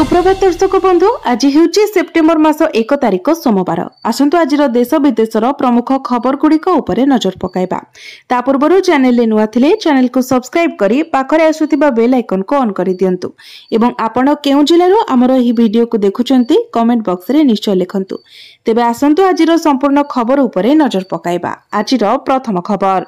सुप्रभात दर्शक बंधु आज हेउची सेप्टेम्बर मास 1 तारिख सोमवार। आसंतु आजिर देश विदेशर प्रमुख खबर गुड़िक उपरे नजर पकाइबा। ता पूर्व चैनल ले नुआ थिले चैनल को सब्सक्राइब करी पाखरे आसुथिबा बेल आइकन को ऑन करि दियंतु एवं आपण केउ जिल्लारो हमर एही वीडियो को देखुचंती कमेंट बॉक्स रे निश्चय लिखंतु। तेबे आसंतु आजिर संपूर्ण खबर उपरे नजर पकाइबा। आजिर प्रथम खबर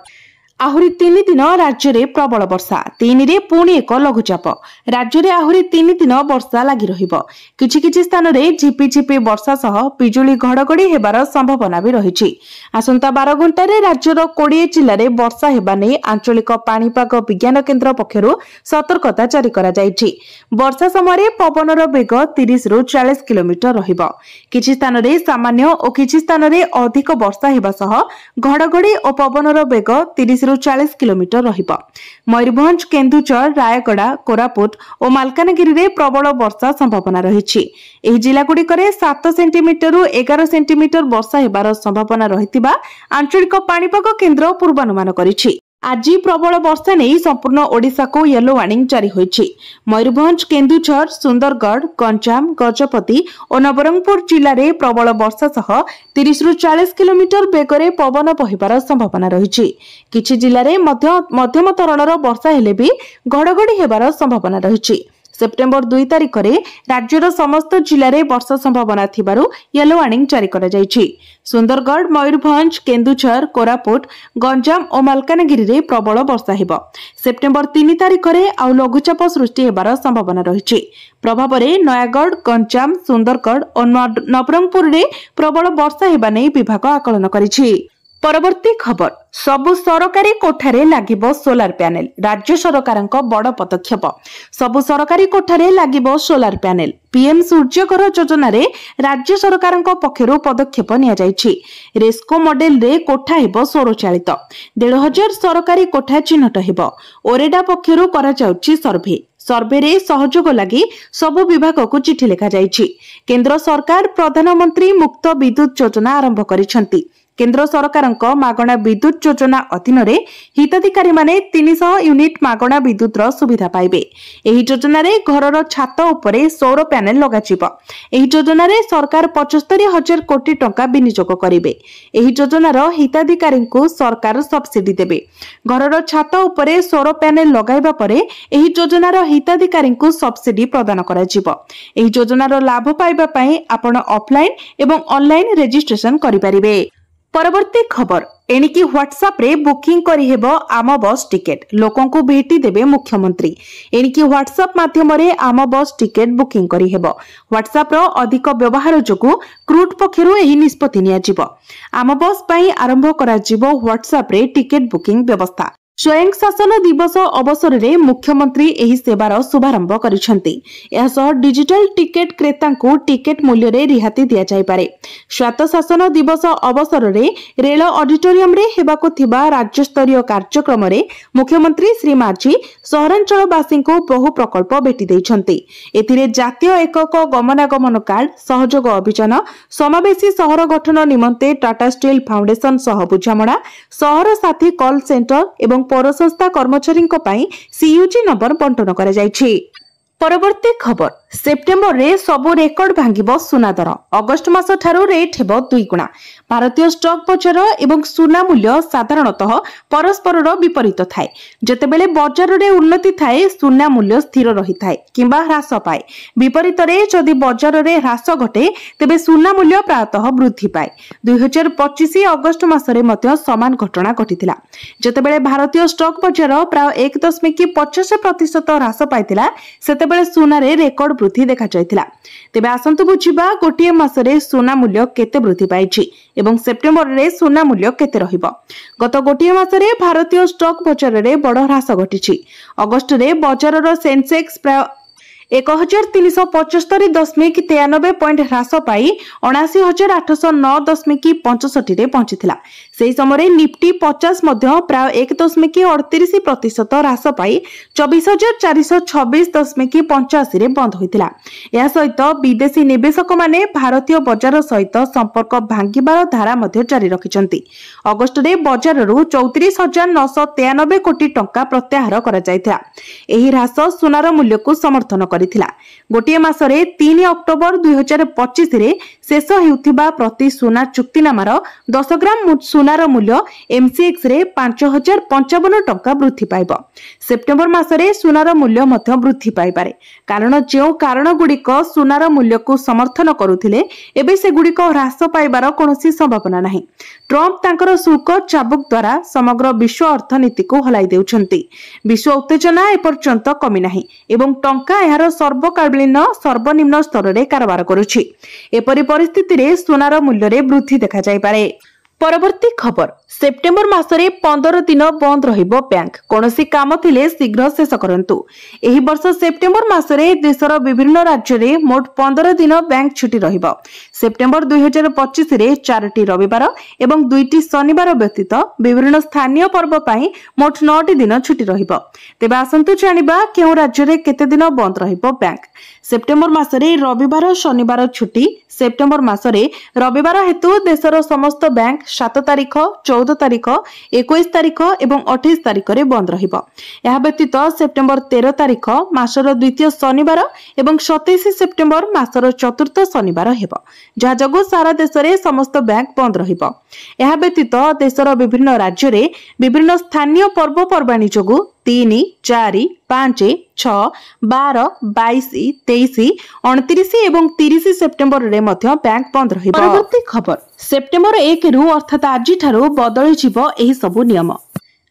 आहुरी 3 दिन राज्य में प्रबल वर्षा 3 रे पुणी एक लघुचाप राज्य में आहुरी 3 दिन वर्षा लगी रहिबो। किछि किछि स्थान रे झिपि झिपि वर्षा सह बिजुली घड़घड़ी हेबार संभावना भी रहिछि। आसंता 12 घंटा रे राज्यर 20 जिल्ला रे वर्षा हेबा नै आंचलिक पाणीपाग विज्ञान केन्द्र पक्षरु सतर्कता जारी करा जायछि। वर्षा समय पवनर वेग 30 रु 40 किलोमीटर रहिबो। किछि स्थान रे सामान्य और किछि स्थान रे अधिक वर्षा हेबा सह घड़घड़ी और पवनर वेग 30 रु 40 किलोमीटर रहिबो। मयूरभंज, केन्दुझर, रायगड़ा, कोरापुट और मालकानगिरी रे प्रबल वर्षा संभावना रहिछि। एही जिला गुड़िकरे 7 सेंटीमीटर रु 11 सेंटीमीटर वर्षा हेबार संभावना रहितिबा आंचलिक पाणीपाग केन्द्र पूर्वानुमान करिछि। आज प्रबल वर्षा नहीं संपूर्ण ओडिशा को येलो वार्निंग जारी होइछि। मयूरभंज, केन्दुझर, सुंदरगढ़, गंजाम, गजपति और नवरंगपुर जिले में प्रबल वर्षा सह 30 रु 40 किलोमीटर बेगरे पवन बहिबार संभावना रहिछि। किछि जिले में मध्यम धरणर वर्षा हेले भी घड़घड़ी हेबार संभावना रहिछि। सेप्टेम्बर 2 तारिख रे राज्यर समस्त जिले में वर्षा संभावना थिबारु येलो वार्निंग जारी करा जायछि। सुंदरगढ़, मयूरभंज, केन्दुझर, कोरापुट, गंजाम और मालकानगिरी रे प्रबल वर्षा हेबो। सेप्टेम्बर 3 तारिख रे आउ लघुचाप सृष्टि हेबार संभावना रहिछि। प्रभाव रे नयागढ़, गंजाम, सुंदरगढ़ और नवरंगपुर रे प्रबल वर्षा हेबा नै विभाग आकलन करिछि। परवर्ती खबर सबु सरकारी कोठारे लागिबो सोलार पैनल राज्य सरकारक बड़ पदक्षेप। सबु सरकारी कोठारे लागिबो सोलार पैनल पीएम सूर्यघर योजना रे राज्य सरकारक पक्षरु पदक्षेप निया जायछि। रेस्को मॉडल रे कोठा हेबो सौर चालित 1500 सरकारी कोठा चिन्हट हेबो। ओरेडा पक्षरु करा जाउछि सर्वे रे सहयोग लगी सबु विभाग को चिठी लिखा जायछि। केंद्र सरकार प्रधानमंत्री मुक्त विद्युत योजना आरंभ करिसंती। केंद्र सरकारक मागणा विद्युत योजना अधीन रे हिताधिकारी माने 300 यूनिट मागणा विद्युत रो सुविधा पाइबे। एही योजना रे घरर छात उपरे सौर पैनल लगाजिबो। एही योजना रे सरकार 75,000 कोटी टंका विनियोग करिवे। एही योजना रो हिताधिकारी को सरकार सब्सिडी देबे। घरर छात उपरे सौर पैनल लगाइबा परे एही योजना रो हिताधिकारी को सब्सिडी प्रदान करा जिवो। एही योजना रो लाभ पाइबा पई आपण ऑफलाइन एवं ऑनलाइन रजिस्ट्रेशन करि परिबे। परवर्ती खबर एणिकी व्हाट्सएप रे बुकिंग करी हेबो आम बस टिकेट लोकों को भेटी देबे मुख्यमंत्री। एणिकी व्हाट्सएप माध्यम रे आम बस टिकेट बुकिंग करी हेबो। व्हाट्सएप रो अधिक व्यवहार जोगु क्रूट पक्षरु एही निष्पत्ति निया जिवो। आम बस पई आरंभ करा जिवो व्हाट्सएप रे टिकेट बुकिंग व्यवस्था। स्वयं शासन दिवस अवसर रे मुख्यमंत्री एही सेवार शुभारंभ करिसंती। एसह डिजिटल टिकेट क्रेता को टिकेट मूल्य रे रिहाती दिया जाय पारे। स्वायत्त शासन दिवस अवसर रे रेल ऑडिटोरियम रे हेबाको थिबा राज्य स्तरीय कार्यक्रम रे मुख्यमंत्री श्री माझी सहरांचलवासी को बहु प्रकल्प भेटी दैछंती। एथिरे जातीय एकक गमनागमन कार्ड, सहयोग अभियान, समावेशी सहर गठन निमंते टाटा स्टील फाउंडेशन सह बुझामणा, सहर साथी कॉल सेंटर एवं पौर संस्था कर्मचारी सीयूजी नंबर बंटन करा जायछि। परवर्ती खबर सेप्टेम्बर रे सबु रेकर्ड भांगिबो सुना दर। अगस्ट मास ठारू रेट हेबो 2 गुणा। भारतीय स्टॉक बजार एवं सुना मूल्य साधारणतः परस्पर विपरीत थाए। जेतेबेले बजार रे उन्नति थाए सुना मूल्य स्थिर रही थाए किंबा ह्रास पाए। विपरीत रे जदि बजार रे ह्रास घटे तेबे सुना मूल्य प्रायतः वृद्धि पाए। 2025 अगस्ट मास रे मध्य समान घटना घटिथिला। जेतेबेले भारतीय स्टॉक बजार प्राय 1.50% ह्रास पाइथिला सेतेबेले सुना रे रेकर्ड वृद्धि देखा जायतिला। तेबे आसंतु बुझिबा गोटिए मासरे सुना मूल्य केते वृद्धि पाइछि एवं सेप्टेम्बर रे सुना मूल्य केते रहिबो। गत गोटिए मासरे भारतीय स्टॉक बजार रे बड़ ह्रास घटिछि। अगस्ट रे बजार रो सेंसेक्स प्राय 1375.93 पॉइंट ह्रास पाई 79,809.65 रे पहुंचीथिला। सेही समय निफ्टी 50 मध्य प्राय 1.38% ह्रास पाई 24,426.85 रे बंद होइथिला। या सहित विदेशी निवेशक माने भारतीय बजार सहित संपर्क भांगिबार धारा मध्य जारी रखिचंती। अगस्ट रे बजार रु 34,993 कोटी टंका प्रत्याहार करा जायथिला। एही ह्रास सुनार मूल्य को समर्थन कर କରିଥିଲା। गोटे मासरे 3 अक्टोबर 2025 रे शेष हेउथिबा प्रति सुना चुक्तिनामार 10 ग्राम सुनार मूल्य MCX रे 5055 टंका वृद्धि पाइब। सेप्टेम्बर मासरे सुनार मूल्य मध्य वृद्धि पाइपारे, कारण जो कारण गुड़िक सुनार मूल्य को समर्थन करुथिले एबे से गुड़िक ह्रास पाइबार कोनोसी संभावना नहीं। ट्रम्प तांकर शुल्क चाबुक द्वारा समग्र विश्व अर्थनीति को हलाई देउछंती। विश्व उत्तेजना एपर्यंत कमी नाही एवं टंका एहार सर्वकालीन सर्वनिम्न स्तर रे कारबार करुछि। एपरि परिस्थिति रे सुनार मूल्य रे वृद्धि देखा जाय पारे। परवर्ती खबर, सेप्टेम्बर मासरे 15 दिन बंद रहिबो बैंक। कोनोसी काम थिले शीघ्र शेष करंतु। एही वर्ष सेप्टेम्बर मासरे देशर विभिन्न राज्य रे मोट 15 दिन बैंक छुट्टी रहिबो। सेप्टेम्बर 2025 रे 4टी रविवार एवं 2टी शनिवार व्यतीत विभिन्न स्थानीय पर्व पई मोट 9टी दिन छुट्टी रहिबो। तेबे आसंतु जानिबा केउ राज्य रे केते दिन बंद रहिबो बैंक। सेप्टेम्बर मासरे रविवार शनिवार छुट्टी। सेप्टेम्बर मासरे रविवार हेतु देशर समस्त बैंक 7 तारिख 14 तारिख 21 तारिख एवं 28 तारिख रे बंद रहिबो। एहा व्यतीत सेप्टेम्बर 13 तारिख मासर द्वितीय शनिवार एवं 27 सेप्टेम्बर मासर चतुर्थ शनिवार हेबो, जहा जगो सारा देश रे समस्त बैंक बंद रहिबो। एहा व्यतीत देशर विभिन्न राज्य रे विभिन्न स्थानीय पर्व पर्वाणी जगु 3, 4, 5, 6, 12, 22, 23, 29 एवं 30 सेप्टेम्बर रे मध्य बैंक बंद रहिबो। परवर्ती खबर, सेप्टेम्बर 1 रु अर्थात आज ठारू बदली जिवो एही सबु नियम।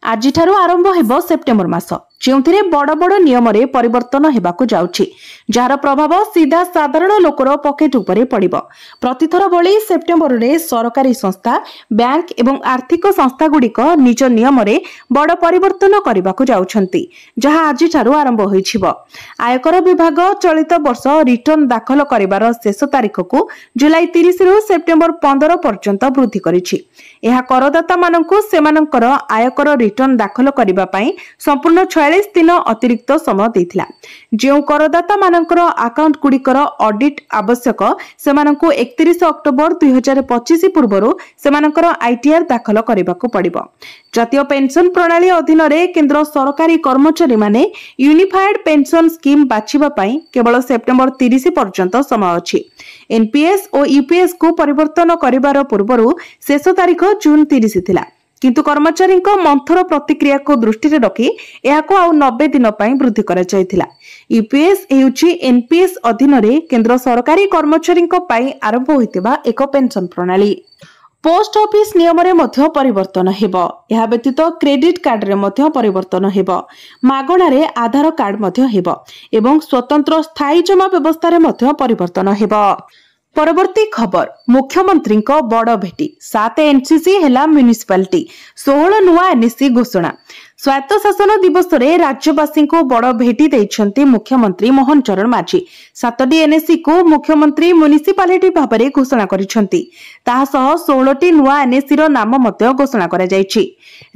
आज ठारू आरंभ हेबो सेप्टेम्बर मास, जेउथिरे बड़ बड़ नियम रे परिवर्तन हेबाकु जाउछि, जार प्रभाव सीधा साधारण लोकर पकेट उपरे पड़िबो। प्रतिथर भली सेप्टेम्बर रे सरकारी संस्था, बैंक एवं आर्थिक संस्था गुड़िक निज नियम रे बड़ परिवर्तन करबाकु जाउछंती, जहा आज ठारू आरंभ होइछिबो। आयकर विभाग चलित वर्ष रिटर्न दाखल करिबार शेष तारिख को जुलाई 30 रु सेप्टेम्बर 15 पर्यंत वृद्धि करिछि। एहा करदाता माननकु सेमानकर आयकर रिटर्न दाखल करिबा पई संपूर्ण 46 दिन अतिरिक्त समय देथिला। जेउ करदाता मानकर अकाउंट गुड़िकर ऑडिट आवश्यक सेमानकु 31 अक्टोबर 2025 पूर्वरु सेमानकर आईटीआर दाखल करिबाकु पड़िबो। जातीय पेंशन प्रणाली अधीन रे केंद्र सरकारी कर्मचारी माने यूनिफाइड पेंशन स्कीम बाछिबा पई केवल सेप्टेम्बर 30 पर्यंत समय अछि। एनपीएस और यूपीएस को परिवर्तन करिबार पूर्वरु शेष तारिख जून 30 थिला, किंतु कर्मचारी मंथर प्रतिक्रिया को दृष्टि रे रखी एहाको आउ 90 दिन पई वृद्धि करा जायथिला। यूपीएस हेउची एनपीएस अधीन रे केंद्र सरकारी कर्मचारी पई आरंभ होइतिबा एक पेंशन प्रणाली। पोस्ट ऑफिस नियम रे मध्य परिवर्तन हेबो। एहा व्यतीत क्रेडिट कार्ड रे मध्य परिवर्तन हेबो। मागणा रे आधार कार्ड मध्य हेबो एवं स्वतंत्र स्थायी जमा व्यवस्था रे मध्य परिवर्तन हेबो। परवर्ती खबर, मुख्यमंत्री को बड़ भेटी। 7 एनसीसी हेला म्युनिसिपालिटी, 16 नुआ एनएससी घोषणा। स्वायत्त शासन दिवस रे राज्यवासी को बड़ भेटी देइछंती मुख्यमंत्री मोहन चरण माझी। 7टी एनएससी को मुख्यमंत्री म्युनिसिपालिटी भाबरे घोषणा करिछंती। ताहा सह 16टी नुआ एनएससी रो नाम मध्य घोषणा करा जायछि।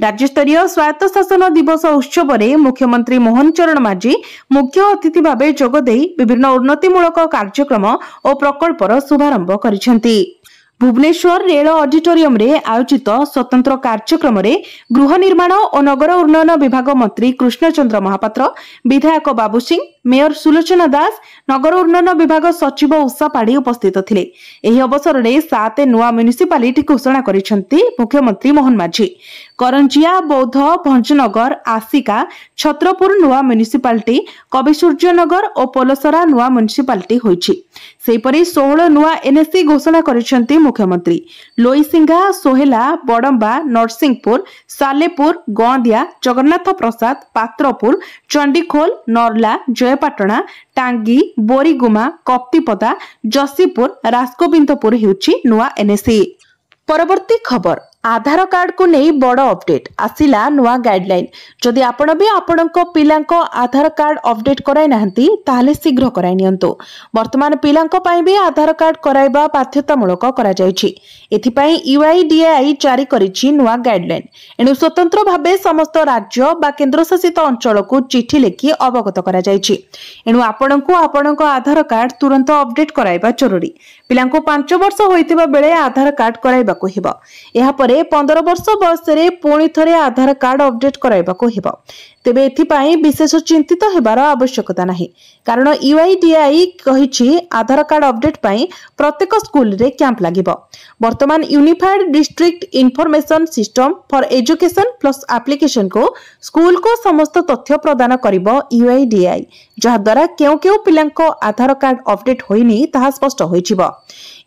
राज्य स्तरीय स्वायत्त शासन दिवस उत्सव रे मुख्यमंत्री मोहन चरण माझी मुख्य अतिथि भाबे जोग देई विभिन्न उन्नतिमूलक कार्यक्रम और प्रकल्पर शुभारंभ करिछंती। भुवनेश्वर रेल ऑडिटोरियम रे आयोजित स्वतंत्र कार्यक्रम रे गृह निर्माण और नगर उन्नयन विभाग मंत्री कृष्णचंद्र महापात्र, विधायक बाबू सिंह, मेयर सुलोचना दास, नगर उन्नयन विभाग सचिव उषा पाढ़ी उपस्थित थिले। एही अवसर रे 7 नुआ म्युनिसिपालिटी घोषणा करिसंती मुख्यमंत्री मोहन माझी। करंजिया, बौद्ध, भंजनगर, आसिका, छत्रपुर नुआ म्युनिसिपालिटी, कविसूर्यनगर और पोलसरा नुआ म्युनिसिपालिटी होइछि। सेहीपरि 16 नुआ एनएससी घोषणा करिसंती मुख्यमंत्री। लोईसिंगा, सोहेला, बड़म्बा, नरसिंहपुर, सालेपुर, गंदिया, जगन्नाथ प्रसाद, पात्रपुर, चंडीखोल, नरला, जयपाटना, टांगी, बोरीगुमा, कप्तिपदा, जसीपुर, राजगोविंदपुर हेउछि नुआ एनएससी। परवर्ती खबर, आधार कार्ड को नहीं बड़ अपडेट आसिला नुआ गाइडलाइन। जदि आपण भी आपणको पिलांको आधार कार्ड अपडेट कराई नाहंती ताहले शीघ्र कराई नियंतु। वर्तमान पिलांको पई भी आधार कार्ड कराइबा बाध्यतामूलक करा जायछि। एथिपई यूआईडीएआई जारी करिछि नुआ गाइडलाइन। एनु स्वतंत्र भाबे समस्त राज्य बा केंद्रशासित अंचल को चिठी लिखि अवगत करा जायछि। एनु आपणको आपणको आधार कार्ड तुरंत अपडेट कराइबा जरूरी। पिलांको 5 वर्ष होइतिबा बेले आधार कार्ड कराइबाको हेबो। एहा परे ପରେ 15 ବର୍ଷ ବୟସରେ ପୁଣି ଥରେ आधार कार्ड अपडेट कराइबाको हेबो। तेबे एथिपाई विशेष चिंतित हेबार आवश्यकता नाही, कारण यूआईडीएआई कहिछि आधार कार्ड अपडेट पाई प्रत्येक स्कूल रे कैंप लागिबो। वर्तमान unified district information system for education plus application को स्कूल को समस्त तथ्य प्रदान करिबो यूआईडीएआई, जहा द्वारा केउ पिलांको आधार कार्ड अपडेट होइनी ताहा स्पष्ट होइछिबो।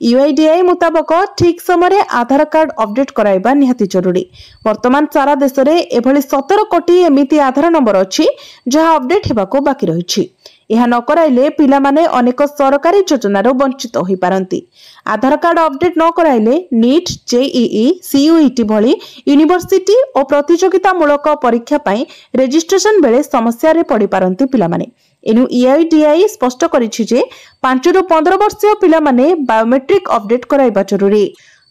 यूआईडीएआई मुताबक ठीक समय आधार कार्ड अपडेट कराइबा निहाती जरूरी। वर्तमान सारा देश रे एभली 17 कोटी एमिति आधार नंबर अछि जहा अपडेट हेबाको बाकी रहिछि। यह न कराइले पिला माने अनेक सरकारी योजनार वंचित होई पारंती। आधार कार्ड अपडेट न कराइले नीट, जेईई, सीयूईटी भली यूनिवर्सिटी और प्रतियोगितामूलक परीक्षा पाई रजिस्ट्रेशन बेले समस्या रे पड़ी पारंती पिला माने। एनु यूआईडीएआई स्पष्ट करिछि जे 5 रु 15 वर्षीय पिला माने बायोमेट्रिक अपडेट कराइबा जरूरी,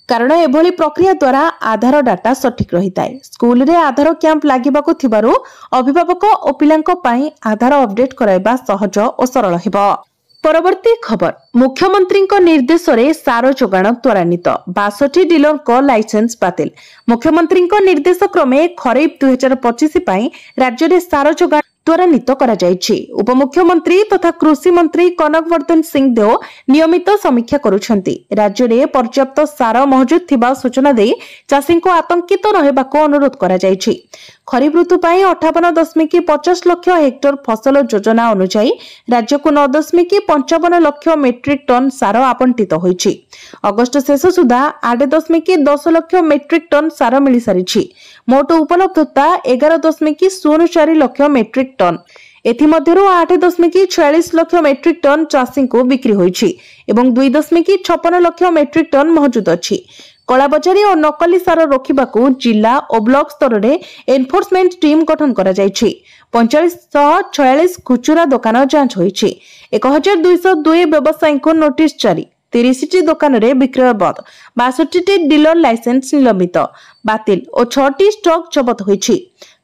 कारण एभली प्रक्रिया द्वारा आधार डाटा सठिक रही थाए। स्कूल रे आधार कैंप लागिबाको थिबारु अभिभावक और पिलांको पाई आधार अपडेट कराइबा सहज और सरल हेबो। परवर्ती खबर, मुख्यमंत्री निर्देश रे सार जोगाण त्वरान्वित, 62 डीलर को लाइसेंस बातिल। मुख्यमंत्री निर्देश क्रमे खरीफ 2025 पाई राज्य रे सार जोगाण त्वरान्वित करा जायछि। उपमुख्यमंत्री तथा कृषि मंत्री कनकवर्धन सिंहदेव नियमित समीक्षा करुछंती। राज्य रे पर्याप्त सार मौजूद थिबा सूचना दे चाषी को आतंकित रहबाको अनुरोध करा जायछि। खरीफ ऋतु पाई 58.50 लाख हेक्टर फसल योजना अनुसार राज्य को 9.55 लाख मेट्रिक टन सार आवंटित होइछि। अगस्त शेष सुधा 8.10 लाख मेट्रिक टन सार मिली सारिछि। मोट उपलब्धता 11.04 लाख मेट्रिक टन। एथिमध्यरु 8.46 लाख मेट्रिक टन चाषी को बिक्री होइछि एवं 2.56 लाख मेट्रिक टन मौजूद अछि। कलाबजारी और नकली सार रोकबाकू जिला और ब्लॉक स्तर में एनफोर्समेंट टीम गठन करा जायछि। 4546 खुचुरा दुकान जांच होइछि। 1202 व्यवसायी को नोटिस जारी। 30 दुकान रे विक्रय बंद। 62 डीलर लाइसेंस निलंबित बातिल और 6टी स्टॉक जबत होइछि।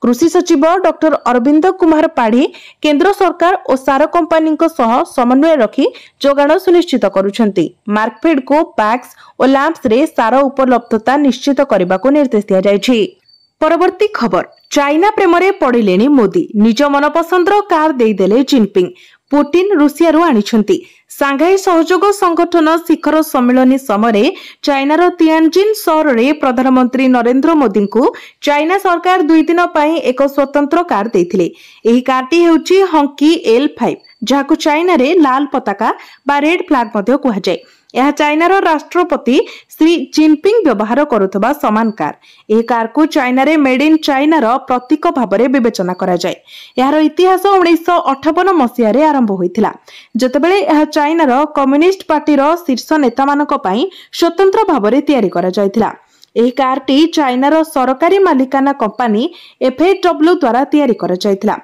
कृषि सचिव डॉक्टर अरविंद कुमार पाढ़ी केंद्र सरकार और सार कंपनी सह समन्वय रखी जोगाण सुनिश्चित करुछंती। मार्कफेड को पैक्स और लैंप्स रे सार उपलब्धता निश्चित करने को निर्देश दिया जायछि। परवर्ती खबर, चाइना प्रेम रे पड़िलेनी मोदी, निज मनपसंद कार देदेले जिनपिंग। पुतिन रूसियारू आनिछंती। सांघाई सहयोग संगठन शिखर सम्मेलन समय चाइनार तियानजिन सहर रे प्रधानमंत्री नरेंद्र मोदी को चाइना सरकार 2 दिन पाई एक स्वतंत्र कार देथिले। एही कारटी हेउची हंकी L5, जहाकु चाइना रे लाल पताका बा रेड फ्लैग मध्ये कुहा जाय। यह चाइनार राष्ट्रपति श्री जिनपिंग व्यवहार करुथबा समान कार। एही कार को चाइना रे मेड इन चाइनार प्रतीक भाबरे विवेचना करा जाय। यार इतिहास 1958 मसिया रे आरंभ होइथिला, जतेबेले यह चाइनार कम्युनिस्ट पार्टीर शीर्ष नेता मानक पई स्वतंत्र भाबरे तयारी करा जायथिला। एही कारटी चाइनार सरकारी मालिकाना कंपनी FAW द्वारा तयारी करा जायथिला।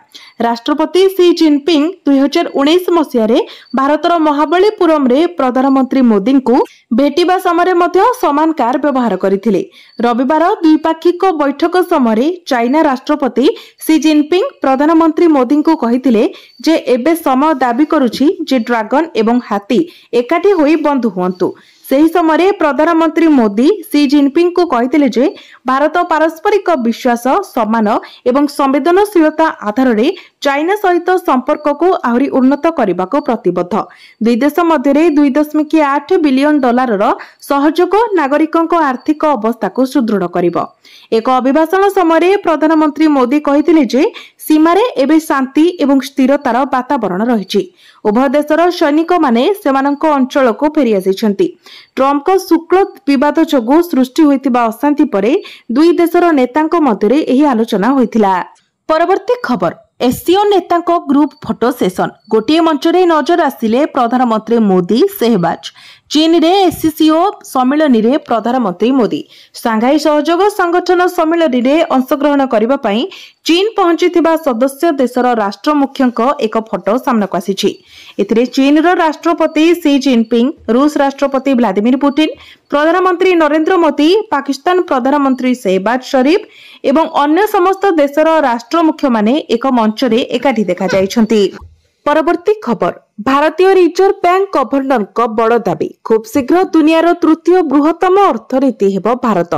राष्ट्रपति सी जिनपिंग 2019 मसिया रे भारतर महाबलीपुरम रे प्रधानमंत्री मोदी को भेटिबा समय मध्य समान कार व्यवहार करथिले। रविवार द्विपाक्षिक बैठक समय चाइना राष्ट्रपति सी जिनपिंग प्रधानमंत्री मोदी को कहिथिले जे एबे समय दाबी करुछि जे ड्रैगन एवं हाथी एकाठी होई बंधु हुअन्तु। सही समय प्रधानमंत्री मोदी सी जिनपिंग को कहिथिले जे भारत पारस्परिक विश्वास, सम्मान एवं संवेदनशीलता आधार रे चाइना सहित संपर्क को आहुरी उन्नत करने को प्रतिबद्ध। दुई देश मध्य 2.8 बिलियन डॉलर सहयोग नागरिकों आर्थिक अवस्था को सुदृढ़ करिबो। एक अभिभाषण समय प्रधानमंत्री मोदी कहिथिले जे सीमारे एबे शांति एवं स्थिरतार वातावरण रहिछि। उभय देशर सैनिक माने सेमानक अंचल को फेरी आसिछन्ति। ट्रम्प को शुक्ल विवाद जोगु सृष्टि होइतिबा अशांति परे दुई देशर नेतांक मध्यरे एही आलोचना होइतिला। परवर्ती खबर, एससीओ नेतांको ग्रुप फोटो सेशन। गोटे मंच रे नजर आसिले प्रधानमंत्री मोदी सहबाज। चीन रे एससीओ सम्मेलन रे प्रधानमंत्री मोदी सांघाई सहयोग संगठन सम्मेलन रे अंशग्रहण करबा पई चीन पहुंचीथिबा सदस्य देशर राष्ट्र मुख्यंक एक फोटो सामनाक आसीछि। एथिरे चीन रो राष्ट्रपति सी जिनपिंग, रूस राष्ट्रपति व्लादिमीर पुतिन, प्रधानमंत्री नरेंद्र मोदी, पाकिस्तान प्रधानमंत्री शहबाज शरीफ एवं अन्य समस्त देशर राष्ट्र मुख्य माने एक मंच रे एकाठी देखा जायछन्ति। परवर्ती खबर, भारतीय रिजर्व बैंक गवर्नर को बड़ दाबी खूब शीघ्र दुनियार तृतीय बृहत्तम अर्थनीति हेब भारत।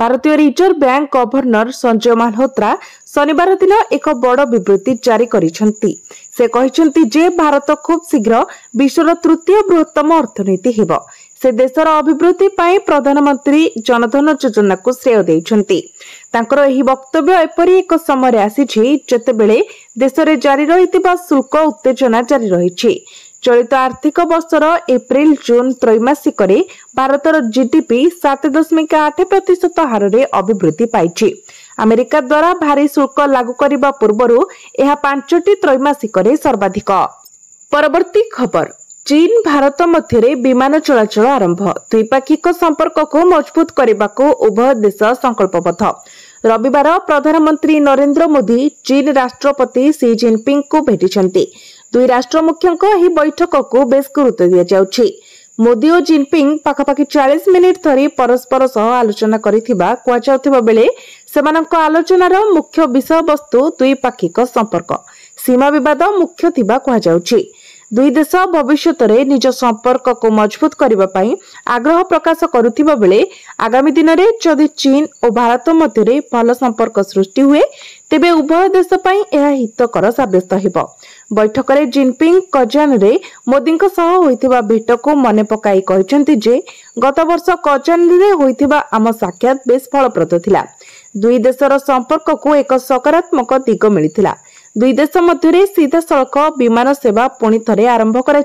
भारतीय reserve bank governor Sanjay Malhotra शनिवार दिन एक बड़ विबृति जारी करिसेंती। से कहिसेंती जे भारत खूब शीघ्र विश्वर तृतीय बृहत्तम अर्थनीति हेब। से देशर अभिवृद्धि पाई प्रधानमंत्री जनधन योजना को श्रेय देइछंती। तांकर एही वक्तव्य एपरि एक समय आसीछि जेतेबेले देश में जारी रहितिबा शुल्क उत्तेजना जारी रहिछि। चलित आर्थिक वर्षर एप्रिल जून त्रैमासिक भारतर जीडीपी 7.8% हार में अभिवृद्धि पाइछि। अमेरिका द्वारा भारी शुल्क लागू करने पूर्व यह 5टी त्रैमासिक सर्वाधिक। परवर्ती खबर, चीन भारत मध्य विमान चलाचल आरंभ। द्विपाक्षिक संपर्क को मजबूत करने को उभय देश संकल्पबद्ध। रविवार प्रधानमंत्री नरेंद्र मोदी चीन राष्ट्रपति शी जिनपिंग को भेटिछंती। दुई राष्ट्र मुख्यଙ୍କ ଏହି बैठक को बेस गुरुत्व दिया जाउछि। मोदी और जिनपिंग पाखापाखि 40 मिनिट धरी परस्पर सह आलोचना करिथिबा कुआ जाउथिबा बेले सेमानଙ୍କ आलोचनार मुख्य विषय वस्तु द्विपाक्षिक संपर्क, सीमा विवाद मुख्य थिबा कुआ जाउछि। दुई देश भविष्य में निज संपर्क को मजबूत करने आग्रह प्रकाश करुथिबा बेले आगामी दिन में जदि चीन और भारत मध्य भल संपर्क सृष्टि हुए तेबे उभय देश पई यह हितकर साब्यस्त हेब। बैठक में जिनपिंग कजान रे मोदी सह होइथिबा भेट को मने पकाई कहिसेंती जे गत वर्ष कजान रे होइथिबा आम साक्षात बेस फलप्रद थिला। दुई देशर संपर्क को एक सकारात्मक दिग मिलिथिला। दुई देश मध्य सीधा सड़क विमान सेवा पुणी थे आरंभ कर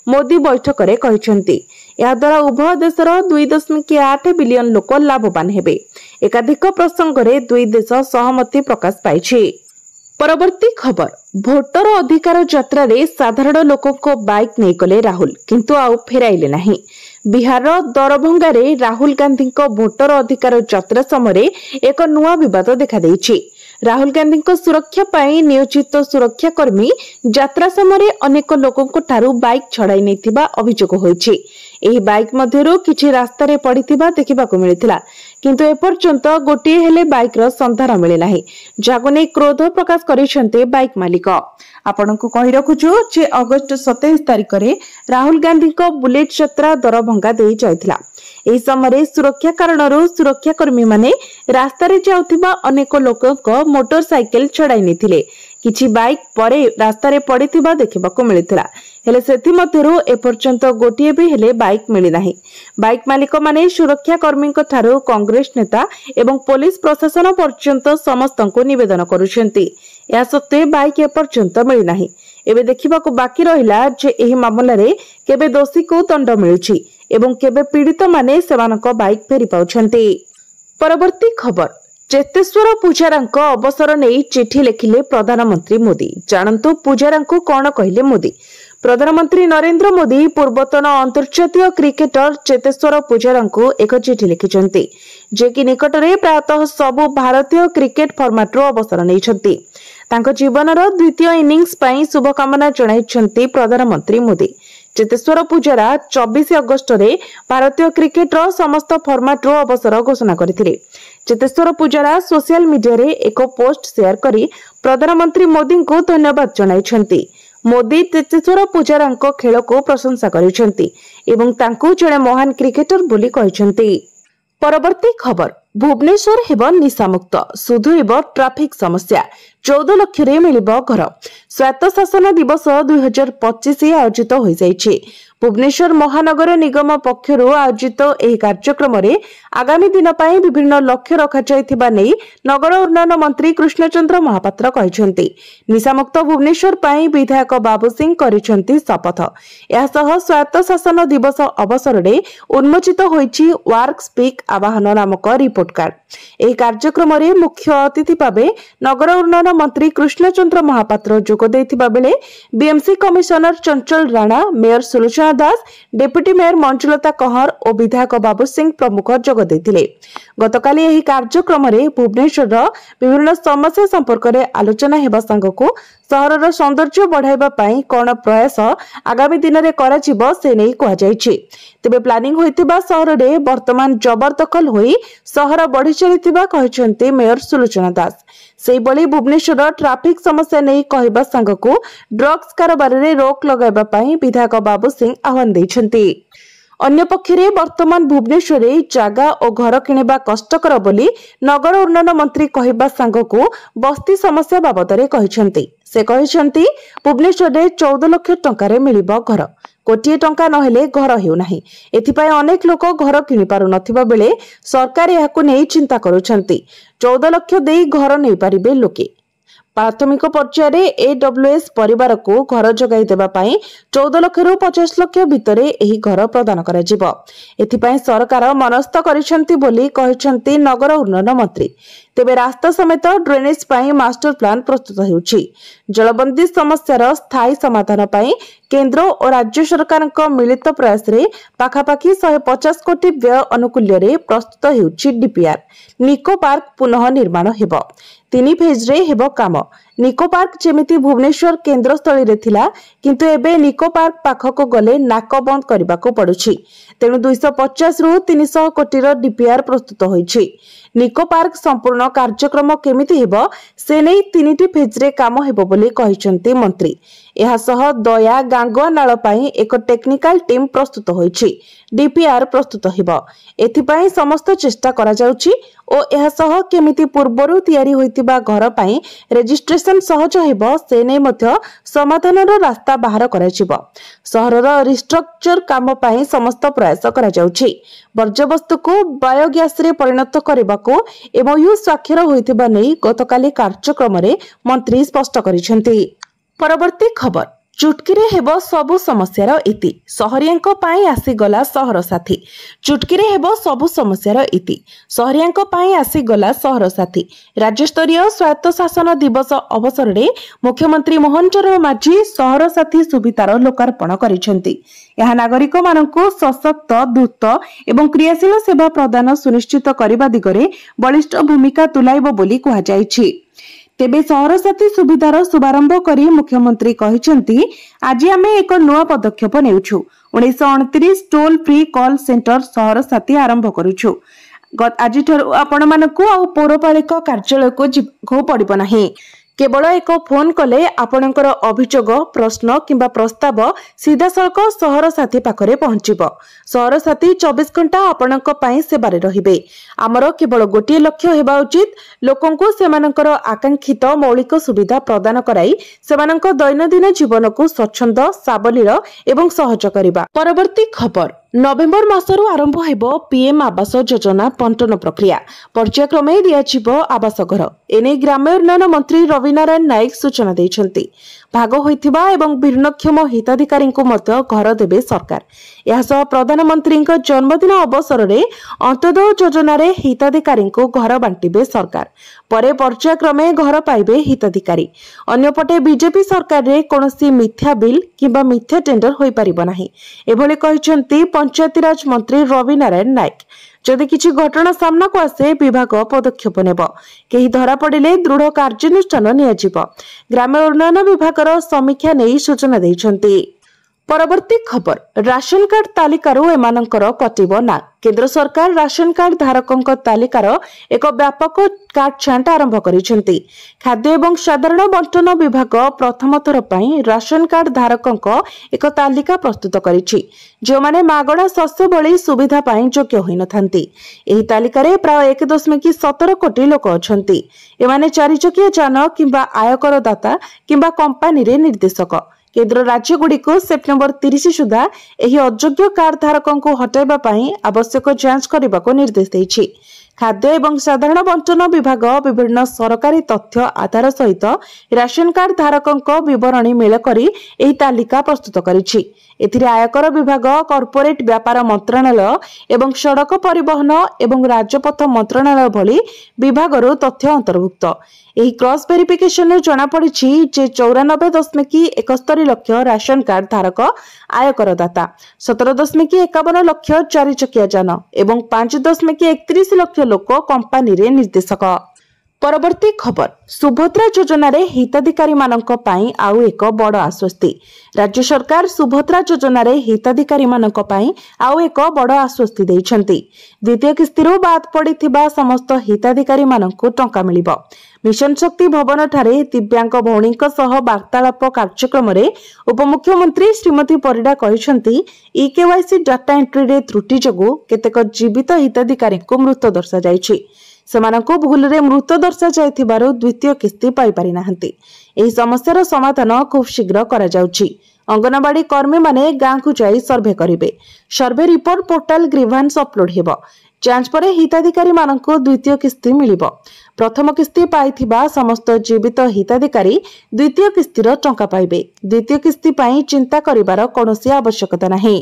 मोदी बैठक में कहते। यह द्वारा उभय देशर 2.8 बिलियन लोक लाभवान हेबे। एकाधिक प्रसंग में दुई देश सहमति प्रकाश पाई। परवर्ती खबर, भोटर अधिकार यात्रा रे साधारण लोकों को बाइक नहीं गले राहुल किंतु आउ फेराइले नहीं। बिहार दरभंगा रे राहुल गांधी को भोटर अधिकार यात्रा समय एक नुआ विवाद देखा देइछि। राहुल गांधी को सुरक्षा पाई नियोजित सुरक्षा कर्मी यात्रा समय अनेक लोकों को ठारू बाइक छड़ाई नैथिबा अभियोग होइछि। एही बाइक मध्यरु किछि रास्ता रे पड़िथिबा देखिबाकू मिलिथिला किंतु एपर्यंत गोटे हेले बाइक रो संधार मिले नाही, जागो नै क्रोध प्रकाश करिसेंते बाइक मालिक। आपनको कहि रखुछु जे अगस्त 27 तारिख रे राहुल गांधी को बुलेट यात्रा दरभंगा देई जायथिला। एही समय सुरक्षा कारणरू सुरक्षा कर्मी माने रास्ता रे जाउथिबा अनेक लोकक मोटरसाइकेल छड़ाई नेथिले। किछि बाइक परे रास्ता रे पड़िथिबा देखिबाकू मिलिथिला हेले सेथि मध्यरु एपर्यंत गोटिए भी हेले बाइक मिली नाही। बाइक मालिक माने सुरक्षा कर्मी ठारू कांग्रेस नेता एवं पुलिस प्रशासन पर्यंत समस्तंको निवेदन करुछंती। या सत्वे बाइक एपर्यंत मिली नाही। एबे देखिबाकू बाकी रहिला जे एही मामला रे केबे दोषी को दंड मिलुछि एवं केबे पीड़ित माने सेमानक बाइक फेरी पाउछंती। परवर्ती खबर, चेतेश्वर पूजारांको अवसर नहीं चिठी लिखिले प्रधानमंत्री मोदी। जानंतु पूजारांको कौन कहले मोदी। प्रधानमंत्री नरेंद्र मोदी पूर्वतन अंतर्जातीय क्रिकेटर चेतेश्वर पूजारांको एक चिठी लिखिछंती जे कि निकटरे प्रायतः सबु भारतीय क्रिकेट फॉर्मेट रो अवसर नैछंती। तांको जीवनर द्वितीय इनिंग्स पई शुभकामना जणाइछंती प्रधानमंत्री मोदी। चेतेश्वर पूजारा 24 अगस्त रे भारतीय क्रिकेट रो समस्त फॉर्मेट रो अवसर घोषणा करथिले। चेतेश्वर पूजारा सोशल मीडिया रे एक पोस्ट शेयर करी प्रधानमंत्री मोदी को धन्यवाद जणाइछंती। मोदी चेतेश्वर पूजारांको खेल को प्रशंसा करिसेंती एवं तांको जणे महान क्रिकेटर बोली कहिसेंती। परवर्ती खबर, भुवनेश्वर हेब निशामुक्त, सुधुरिब ट्राफिक समस्या, 14 लाख रे मिलिब घर। स्वायत्त शासन दिवस 2025 आयोजित हो जाइछि। भुवनेश्वर महानगर निगम पक्षरु आयोजित एही कार्यक्रम रे आगामी दिन पई विभिन्न लक्ष्य रखा जायथिबा नै नगर उन्नयन मंत्री कृष्णचंद्र महापात्र कहिसेंती। निशामुक्त भुवनेश्वर पई विधायक बाबू सिंह करिसेंती शपथ। या सह स्वायत्त शासन दिवस अवसर रे उन्मोचित होईछि वर्क स्पीक आवाहन नामक रिपोर्ट कार्ड। एही कार्यक्रम रे मुख्य अतिथि भाबे नगर उन्नयन मंत्री कृष्णचंद्र महापात्र जोग देथिबा बेले बीएमसी कमिशनर चंचल राणा, मेयर सुलोचना दास, डेप्यूटी मेयर मंजुलता कहर और विधायक बाबू सिंह प्रमुख जोग देथिले। गतकाली एही कार्यक्रम रे भुवनेश्वर विभिन्न समस्या संपर्क रे आलोचना हेबा संगको सहरर सौंदर्य बढ़ाइबा पई कोन प्रयास आगामी दिन रे कराजिबो से नै कहा जायछि। तेबे प्लानिंग होइतिबा सहर रे वर्तमान जबरदखल होई सहर बढ़ी चलितिबा कहिसेंती मेयर सुलोचना दास। सेहिभଳି भुवनेश्वर ट्राफिक समस्या नहीं कहवा सांगकू ड्रग्स कारोबार रे रोक लगाइबा पई विधायक बाबू सिंह आह्वान दैछन्ती। अन्य पक्षरे वर्तमान भुवनेश्वर जागा और घर किणवा कष्टकर बोली नगर उन्नयन मंत्री कहवा सांगकू बस्ती समस्या बाबद से कहते भुवनेश्वर 14 लाख टंकार मिलिबो घर कोटिए टंका नहेले घर हेउनाही एथिपाई अनेक लोक घर किनि पारु नथिबा बेले सरकार याकू नै चिंता करूछन्ती 14 लाख देई घर नै पारिबे लोके प्राथमिक पर्यायर एडब्ल्यूएस परिवार को घर जगाई देबा पई 14 लाख रु 50 लाख भितरे एही घर प्रदान करा जिवो एथिपाई सरकार मनस्थ करिसंती बोली कहिसंती नगर उन्नयन मंत्री। तेबे रास्ता समेत ड्रेनेज पई मास्टर प्लान प्रस्तुत हेउछि। जलबंदी समस्यार स्थायी समाधान पई केंद्र और राज्य सरकार मिलित प्रयास रे पाखापाखी 150 कोटी व्यय अनुकूल्य रे प्रस्तुत हेउछि डीपीआर। निको पार्क पुनः निर्माण हेबो 3 फेज रे हेबो काम। निको पार्क जेमिति भुवनेश्वर केंद्र स्थली रे थिला किंतु एबे निको पार्क पाखको गले नाक बंद करबाको पडुछि तेनु 250 रु 300 कोटी रो डीपीआर प्रस्तुत होइछि। निको पार्क संपूर्ण कार्यक्रम केमिति हेबो से नै 3टी फेज रे काम हेबो बोली कहिसंती मंत्री। एहा सह दया गांगुआ नाळ पई एक टेक्निकल टीम प्रस्तुत होइछि। डीपीआर प्रस्तुत हेबो एथिपाई समस्त चेष्टा करा जाउछि ओ एहा सह केमिति पूर्वरु तयारी होइतिबा घर पई रजिस्ट्रेशन सहज हेबो से नै मध्य समाधानर रास्ता बाहर करा जिवो। सहरर रिस्ट्रक्चर काम पई समस्त प्रयास करा जाउछि। वर्ज्यवस्तु को बायोगैस रे परिणत करबाको एमओयू स्वाक्षर होइतिबा नै गतकाली कार्यक्रम रे मंत्री स्पष्ट करिसेंती। परवर्ती खबर चुटकी रे हेबो सबु समस्यार इति सहरियांक पाई आसीगला सहर साथी। चुटकी रे हेबो सबु समस्यार इति सहरियांक पाई आसीगला सहर साथी। राज्य स्तरीय स्वायत्त शासन दिवस अवसर रे मुख्यमंत्री मोहन चरण माझी सहर साथी सुविधार लोकार्पण करिसेंती। यह नागरिक मानकु सशक्त द्रुत एवं क्रियाशील सेवा प्रदान सुनिश्चित करबा दिगरे बलिष्ठ भूमिका तुलाइबो बोली कहा जायछि। तेबे सहर साथी सुविधार शुभारंभ करी मुख्यमंत्री कहिसंती आज आमे एक नया पदक्षेप नेउछु 1929 टोल फ्री कॉल सेंटर सहर साथी आरंभ करूछु। आज आपण मानकु आ पौरपालिका कार्यालय को जिको पड़िबो नाही केवल एक फोन कले आपणकर अभियोग प्रश्न किंबा प्रस्ताव सीधा सड़क सहर साथी पाखरे पहुंचीबो। सहर साथी 24 घंटा आपणक पई सेबारे रहिबे। आमर केवल गोटे लक्ष्य हेबा उचित लोकंकु सेमानकर आकांक्षित मौलिक सुविधा प्रदान कराई सेमानक दैनंदिन जीवन को स्वच्छंद साबलील एवं सहज करिबा। परवर्ती खबर नवेम्बर मासरु आरंभ हेबो पीएम आवास योजना बंटन प्रक्रिया पर्यायक्रमे दियाजिबो आवास घर एने ग्राम्य उन्नयन मंत्री रविनारायण नायक सूचना दैछन्ती। भाग होइथिबा एवं भिन्नक्षम हिताधिकारी को मध्य घर देबे सरकार। यह सह प्रधानमंत्री जन्मदिन अवसर रे अंत्योदय योजना रे हिताधिकारी को घर बांटिबे सरकार परे पर्यायक्रमे घर पाइबे हिताधिकारी। अन्यपटे बीजेपी सरकार रे कोनोसी मिथ्या बिल किंबा मिथ्या टेंडर होई परिबो नाही एभली कहिसंती पंचायतीराज मंत्री रविनारायण नायक। जदि किछि घटना सामना को आसे विभाग पदक्षेप नेब केही धरा पड़िले दृढ़ कार्यानुष्ठान नियाजिबो ग्राम्य उन्नयन विभागर समीक्षा नै सूचना दैछन्ती। परवर्ती खबर राशन कार्ड तालिकारु एमानंकर कटिबो ना केंद्र सरकार राशन कार्ड धारकंक तालिकार एक व्यापक कार्ड छांट आरंभ करिसेंती। खाद्य एवं साधारण बंटन विभाग प्रथम थर पई राशन कार्ड धारकंक एक तालिका प्रस्तुत करिछि जो माने मागणा शस्य भली सुविधा पई योग्य होई नथांती। एही तालिकारे प्राय 1.17 कोटी लोक अछंती। एमाने 4 चकिया जान किंबा आयकर दाता किंबा कंपनी रे निर्देशक। केंद्र राज्य गुड़ी को सेप्टेम्बर 30 सुधा एही अयोग्य कार्ड धारकों को हटाइबा पई आवश्यक जांच करने को निर्देश देछि। खाद्य एवं साधारण बंटन विभाग विभिन्न सरकारी तथ्य आधार सहित राशन कार्ड धारकों विवरणी मेल करी एही तालिका प्रस्तुत करिछि। एथिरे आयकर विभाग कॉर्पोरेट व्यापार मंत्रालय एवं सड़क परिवहन एवं राजपथ मंत्रालय भली विभागरो तथ्य अंतर्भुक्त। एही क्रॉस वेरिफिकेशन जना पड़िछि जे 94.71 लाख राशन कार्ड धारक आयकर दाता 17.51 लाख 4 चकिया जान एवं 5.31 लाख लोक कंपनी रे निर्देशक। परवर्ती खबर सुभद्रा योजन हिताधिकारी मानक पई आउ एक बड़ आश्वस्ति। राज्य सरकार सुभद्रा योजन हिताधिकारी मानक पई आउ एक बड़ आश्वस्ति देइछंती। द्वितीय किस्तिरू बाद पड़िथिबा समस्त हिताधिकारी मानक टंका मिलिबो। मिशन शक्ति भवन ठारे दिव्यांग भौणीक सह वार्तालाप कार्यक्रम रे उपमुख्यमंत्री श्रीमती परिडा कहिसंती ईकेवाईसी डाटा एंट्री रे त्रुटि जगु केतेक जीवित हिताधिकारी को मृत दर्शा जायछि। सेमानंको भूल रे मृत दर्शा जायथिबारु द्वितीय किस्ती पाई पारि नाहंती। एही समस्यार समाधान खूब शीघ्र करा जाउछि। अंगनवाड़ी कर्मी माने गां को जाई सर्वे करिवे। Survey report portal grievance upload हेबो। जांच परे हिताधिकारी मानंको द्वितीय किस्ती मिलिबो। प्रथम किस्ती पाइथिबा समस्त जीवित हिताधिकारी द्वितीय किस्तीर टंका पाइबे। द्वितीय किस्ती पाई चिंता करिवार कोनोसी आवश्यकता नाही।